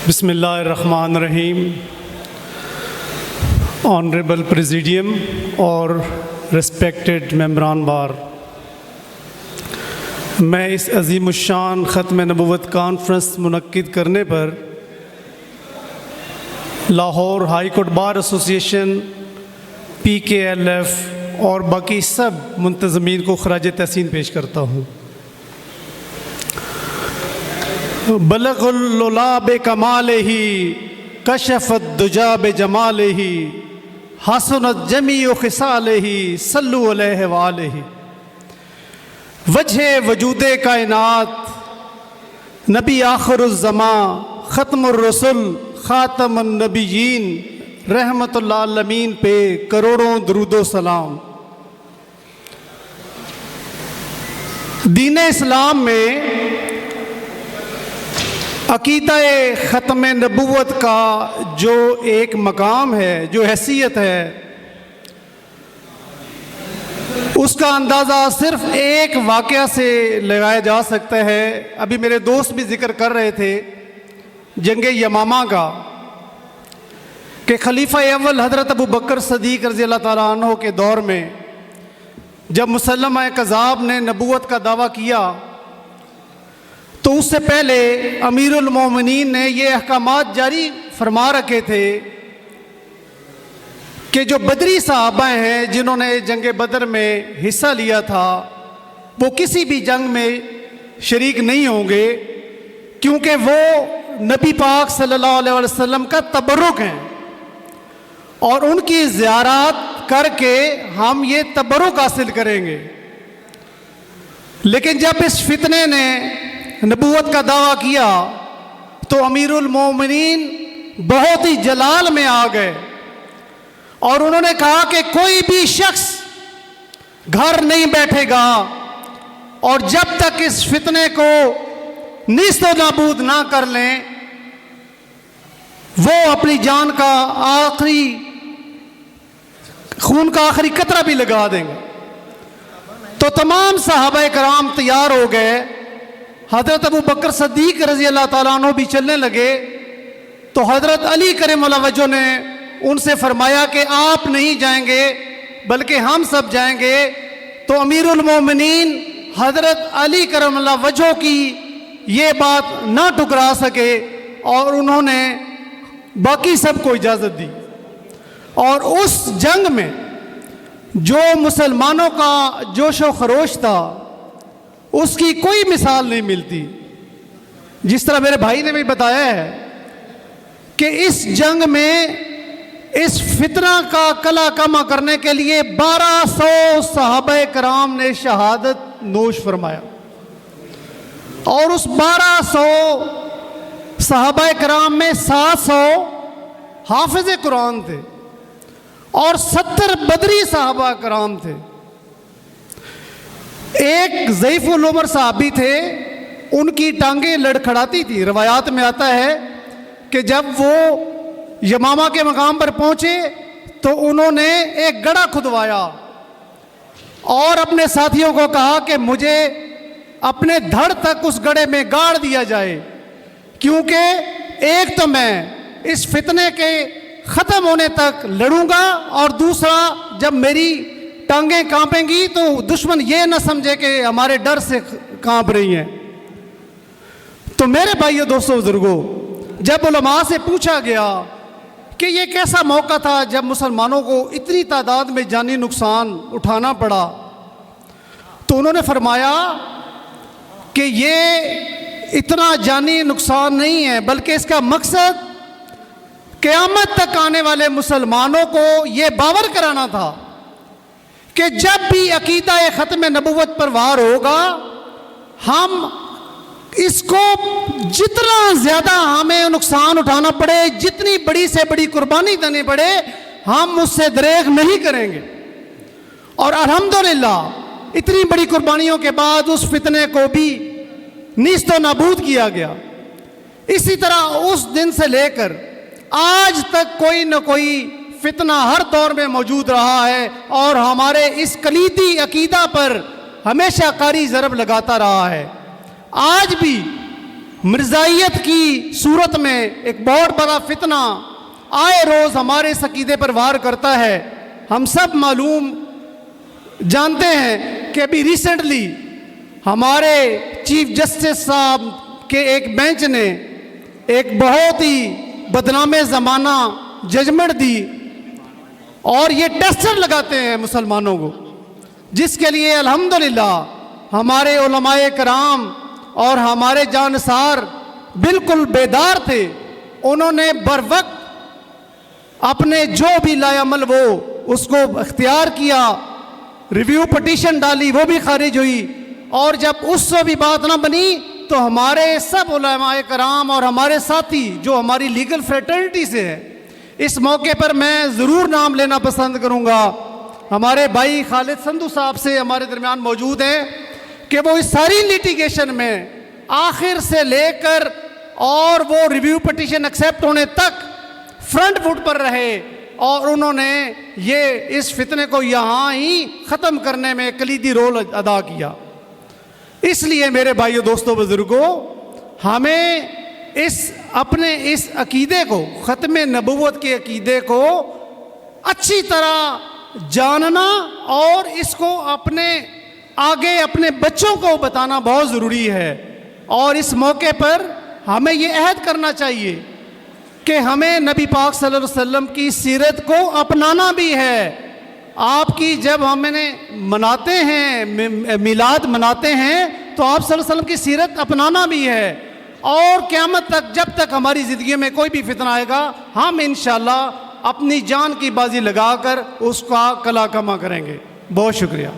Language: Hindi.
बिस्मिल्लाहिर्रहमानिर्रहीम। ऑनरेबल प्रेसिडियम और रिस्पेक्टेड मेंबरान बार, मैं इस अज़ीमुश्शान ख़त्म नबुव्वत कॉन्फ्रेंस मुनक्किद करने पर Lahore high court bar association, PKLF और बाकी सब मुंतज़मीन को खराज तहसीन पेश करता हूँ। बलगुल्लुला बे कमाले ही कशफ़त दुजा बे जमाले ही हसनत जमीउ खिसाले ही सल्लु अलैहि वालैहि। वजह वजूदे कायनात नबी आखिरुज़्ज़मा ख़त्मुर रसूल ख़ातमुन नबिय्यीन रहमतुल्लिल आलमीन पे करोड़ों दुरूदो सलाम। दीन इस्लाम में अक़ीदा-ए ख़त्म नबुव्वत का जो एक मकाम है, जो हैसियत है, उसका अंदाज़ा सिर्फ़ एक वाक़या से लगाया जा सकता है। अभी मेरे दोस्त भी ज़िक्र कर रहे थे जंग यमामा का, कि खलीफा अव्वल हज़रत अबू बकर सदीक़ रज़ी अल्लाह ताला अन्हु के दौर में जब मुसल्लमा कज़्ज़ाब ने नबुव्वत का दावा किया तो उससे पहले अमीरुल मोमिनीन ने ये अहकामात जारी फरमा रखे थे कि जो बदरी सहाबा हैं जिन्होंने जंग बदर में हिस्सा लिया था, वो किसी भी जंग में शरीक नहीं होंगे, क्योंकि वो नबी पाक सल्लल्लाहु अलैहि वसल्लम का तबर्रुक हैं और उनकी ज़ियारत करके हम ये तबर्रुक हासिल करेंगे। लेकिन जब इस फितने ने नबूवत का दावा किया तो अमीरुल मोमिनीन बहुत ही जलाल में आ गए और उन्होंने कहा कि कोई भी शख्स घर नहीं बैठेगा और जब तक इस फितने को नीस्तो नाबूद ना कर लें, वो अपनी जान का आखिरी खून का आखिरी कतरा भी लगा देंगे। तो तमाम सहाबा कराम तैयार हो गए। हज़रत अबू बकर सदीक़ रज़ी अल्लाह ताला अन्हु भी चलने लगे तो हज़रत अली करीमुल्लाह वजह ने उनसे फरमाया कि आप नहीं जाएंगे बल्कि हम सब जाएंगे। तो अमीरुल मोमिनीन हज़रत अली करीमुल्लाह वजह की ये बात ना टुकरा सके और उन्होंने बाकी सबको इजाज़त दी। और उस जंग में जो मुसलमानों का जोश व खरोश था उसकी कोई मिसाल नहीं मिलती। जिस तरह मेरे भाई ने भी बताया है कि इस जंग में इस फितना का कला कमा करने के लिए 1200 सहाबा कराम ने शहादत नोश फरमाया और उस 1200 सहाबा कराम में 700 हाफिज़ कुरान थे और 70 बदरी सहाबा कराम थे। एक ज़ईफ़ुल उमर साहबी थे, उनकी टांगें लड़खड़ाती थी। रवायात में आता है कि जब वो यमामा के मकाम पर पहुँचे तो उन्होंने एक गड्ढा खुदवाया और अपने साथियों को कहा कि मुझे अपने धड़ तक उस गड्ढे में गाड़ दिया जाए, क्योंकि एक तो मैं इस फितने के ख़त्म होने तक लड़ूंगा और दूसरा जब मेरी टांगें कांपेंगी तो दुश्मन ये न समझे कि हमारे डर से कांप रही हैं। तो मेरे भाइयों, दोस्तों, बुजुर्गों, जब उलमा से पूछा गया कि ये कैसा मौका था जब मुसलमानों को इतनी तादाद में जानी नुकसान उठाना पड़ा, तो उन्होंने फरमाया कि ये इतना जानी नुकसान नहीं है, बल्कि इसका मकसद क़यामत तक आने वाले मुसलमानों को ये बावर कराना था कि जब भी अक़ीदा-ए ख़त्म नबुव्वत पर वार होगा, हम इसको जितना ज़्यादा हमें नुकसान उठाना पड़े, जितनी बड़ी से बड़ी कुर्बानी देनी पड़े, हम उससे दरेग नहीं करेंगे। और अल्हम्दुलिल्लाह इतनी बड़ी कुर्बानियों के बाद उस फितने को भी नीस्तो नाबूद किया गया। इसी तरह उस दिन से लेकर आज तक कोई न कोई फितना हर दौर में मौजूद रहा है और हमारे इस कलीदी अकीदा पर हमेशा कारी ज़रब लगाता रहा है। आज भी मिर्ज़ाइयत की सूरत में एक बहुत बड़ा फितना आए रोज़ हमारे इस अकीदे पर वार करता है। हम सब मालूम जानते हैं कि अभी रिसेंटली हमारे चीफ जस्टिस साहब के एक बेंच ने एक बहुत ही बदनामे ज़माना जजमेंट दी और ये टेस्टर लगाते हैं मुसलमानों को, जिसके लिए अल्हम्दुलिल्लाह हमारे उलमाए कराम और हमारे जानसार बिल्कुल बेदार थे। उन्होंने बर वक्त अपने जो भी लायामल वो उसको अख्तियार किया, रिव्यू पटिशन डाली, वो भी खारिज हुई। और जब उससे भी बात ना बनी तो हमारे सब उलमाए कराम और हमारे साथी जो हमारी लीगल फ्रेटर्निटी से है, इस मौके पर मैं ज़रूर नाम लेना पसंद करूँगा, हमारे भाई खालिद संधू साहब से हमारे दरमियान मौजूद हैं कि वो इस सारी लिटिगेशन में आखिर से लेकर और वो रिव्यू पटिशन एक्सेप्ट होने तक फ्रंट फुट पर रहे और उन्होंने ये इस फितने को यहाँ ही ख़त्म करने में कलीदी रोल अदा किया। इसलिए मेरे भाइयों, दोस्तों, बुज़ुर्गों, हमें अपने इस अकीदे को, ख़त्म नबूवत के अकीदे को अच्छी तरह जानना और इसको अपने आगे अपने बच्चों को बताना बहुत ज़रूरी है। और इस मौके पर हमें ये अहद करना चाहिए कि हमें नबी पाक सल्लल्लाहु अलैहि वसल्लम की सीरत को अपनाना भी है। आपकी जब हमने मनाते हैं, मिलाद मनाते हैं, तो आप सल्लल्लाहु अलैहि वसल्लम की सीरत अपनाना भी है। और क़यामत तक, जब तक हमारी ज़िंदगी में कोई भी फितना आएगा, हम इंशाअल्लाह अपनी जान की बाजी लगाकर उसका कला कमा करेंगे। बहुत शुक्रिया।